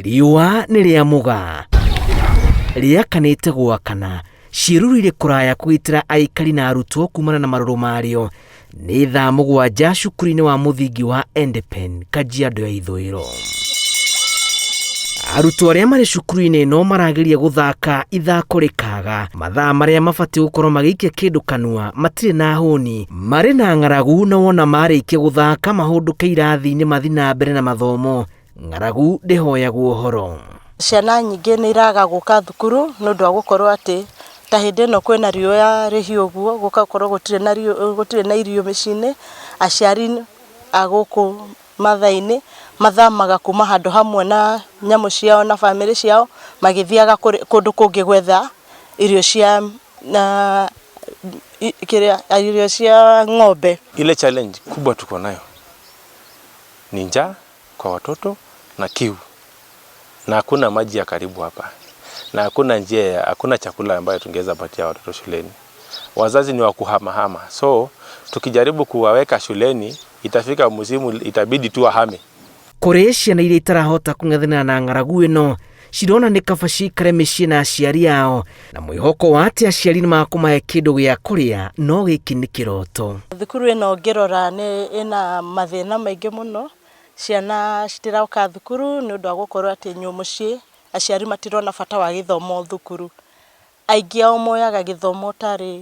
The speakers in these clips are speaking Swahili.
riũa nĩ rĩa mũga rĩakanĩte gwakana ciĩruru irĩ kũraya kũgitĩra aikari na arutwo kumana na marũrũ marĩo nĩ thaa 7 cukuru-inĩ wa mũthingi wa Endepen Kajiado ya ithũĩro. Arutwo arĩa marĩ cukuru-inĩ no marageria gũthaka ithako rĩkaga mathaa marĩa mabatiĩ gũkorwo magĩikia kĩndũ kanua matirĩ na hũni marĩ na ng'aragu na wona marĩkia gũthaka mahũndũke irathi-inĩ mathi na mbere na mathomo ng'aragu ndĩhoyagwo ũhoro. Ciana nyingĩ nĩ iraga gũka thukuru nĩ ũndũ wa gũkorwo atĩ ta hĩndĩ ĩno kwĩna riũa rĩhiũ ũguo gũgakorwo gũtirĩ na irio mĩciĩ-inĩ, aciari a gũkũ mathaa-inĩ mathamaga kuma handũ hamwe na nyamũ ciao na bamĩrĩ ciao magĩthiaga kũndũ kũngĩ gwetha irio cia ng'ombe. Ile challenge kubwa tuko nayo ni njaa kwa watoto na kiu, na hakuna maji ya karibu hapa, na hakuna chakula ambayo tungeweza patia watoto shuleni. Wazazi ni wa kuhamahama, so tukijaribu kuwaweka shuleni itafika msimu itabidi tu wahame. Kũrĩ ciana iria itarahota kũng'ethanĩra na ng'aragu ĩno cirona nĩ kaba cikare mĩciĩ na aciari ao na mwĩhoko wa atĩ aciari nĩ makũmahe kĩndũ gĩa kũrĩa no gĩkĩ nĩ kĩroto. Thukuru ĩno ngĩrora ĩna mathĩna maingĩ mũno. Ciana citiroka thukuru nĩ ũndũ wa gũkorwo atĩ mũciĩ aciari matirona bata wa gĩthomo thukuru. Aingĩ ao moyaga gĩthomo tarĩ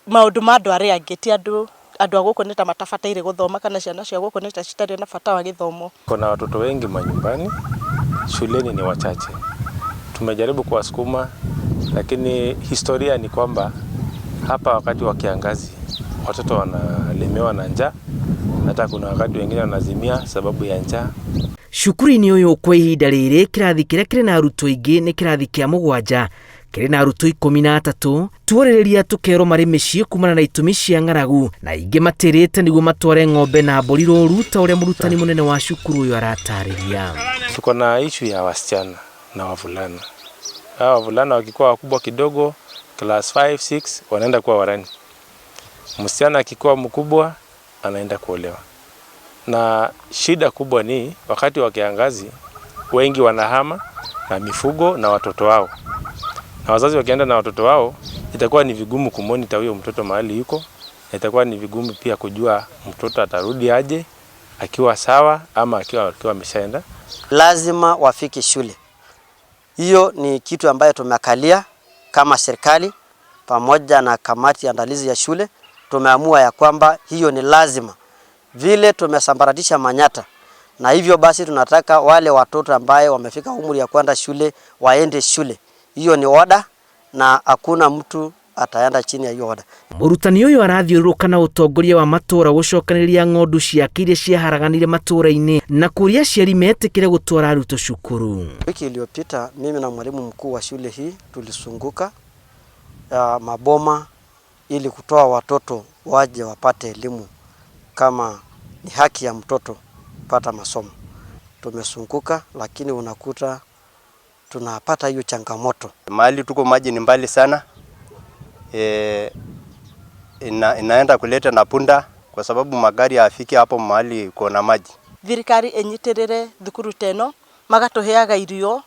maũndũ ma andũ arĩa angĩ ti andũ a gũkũ nĩ ta matabataire gũthoma kana ciana cia gũkũ nĩ ta citarĩ na bata wa gĩthomo. Kuna watoto wengi manyumbani, shuleni ni wachache. Tumejaribu kuwasukuma lakini historia ni kwamba hapa wakati wa kiangazi watoto wanalemewa na njaa, hata kuna wakati wengine wanazimia sababu ya njaa. Cukuru-inĩ ũyũ kwa ihinda rĩrĩ kĩrathi kĩrĩa kĩrĩ na arutwo aingĩ nĩ kĩrathi kĩa 7 kĩrĩ na arutwo 13. Tuorĩrĩria tũkerwo marĩ mĩciĩ kumana na itũmi cia ng'aragu na ingĩ matĩrĩte nĩguo matware ng'ombe na mbũri rũru ta ũrĩa mũrutani mũnene wa cukuru ũyũ aratarĩria. Tuko na issue ya wasichana na wavulana. Hawa wavulana wakikuwa wakubwa kidogo class 5, 6 wanaenda kuwa warani. Msichana akikuwa mkubwa anaenda kuolewa. Na shida kubwa ni wakati wa kiangazi wengi wanahama na mifugo na watoto wao. Na wazazi wakienda na watoto wao itakuwa ni vigumu kumonita huyo mtoto mahali yuko. Itakuwa ni vigumu pia kujua mtoto atarudi aje akiwa sawa ama akiwa ameshaenda. Lazima wafike shule. Hiyo ni kitu ambayo tumekalia kama serikali pamoja na kamati ya andalizi ya shule. Tumeamua ya kwamba hiyo ni lazima. Vile tumesambaratisha Manyata na hivyo basi tunataka wale watoto ambaye wamefika umri ya kwenda shule waende shule. Hiyo ni oda na hakuna mtu ataenda chini ya hiyo oda. Mũrutani ũyũ arathiũrũrũka na ũtongoria wa matũũra gũcokanĩrĩria ng'ondu ciake iria ciaharaganire matũũra-inĩ na kũria aciari metĩkĩre gũtwara arutwo cukuru. Wiki iliyopita mimi na mwalimu mkuu wa shule hii tulisunguka maboma ili kutoa watoto waje wapate elimu kama ni haki ya mtoto kupata masomo. Tumesunguka lakini unakuta tunapata hiyo changamoto. Mahali tuko maji ni mbali sana. Inaenda kuleta na punda kwa sababu magari hayafiki hapo mahali kuna maji. Thirikari enyitirire thukuru teno magatuheaga irio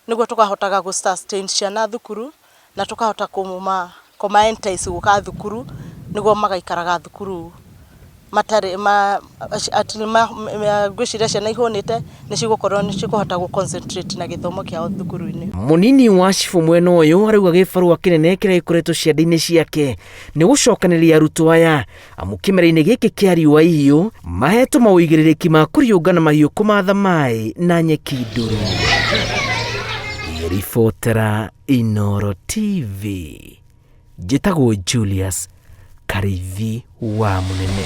niguo tukahotaga gu sustain ciana thukuru na tukahota kuma entice guka thukuru niguo magaikaraga thukuru matare gwiciria ciana ihonete nĩ cigũkorwo nĩ cikuhota gu concentrate na gĩthomo kĩao thukuru-inĩ. Mũnini wa cibũ mwena ũyũ arauga gĩbarũa kĩnene kĩrĩa gĩkoretwo ciande-inĩ ciake nĩ gũcokanĩrĩria arutwo aya amu kĩmera-inĩ gĩkĩ kĩa riũa ihiũ mahetwo maũigĩrĩrĩki ma kũriũngana mahiũ kũmatha maĩ na nyeki nduru. Ribotera Inooro TV njĩtagwo Julius Karithi wa Mũnene.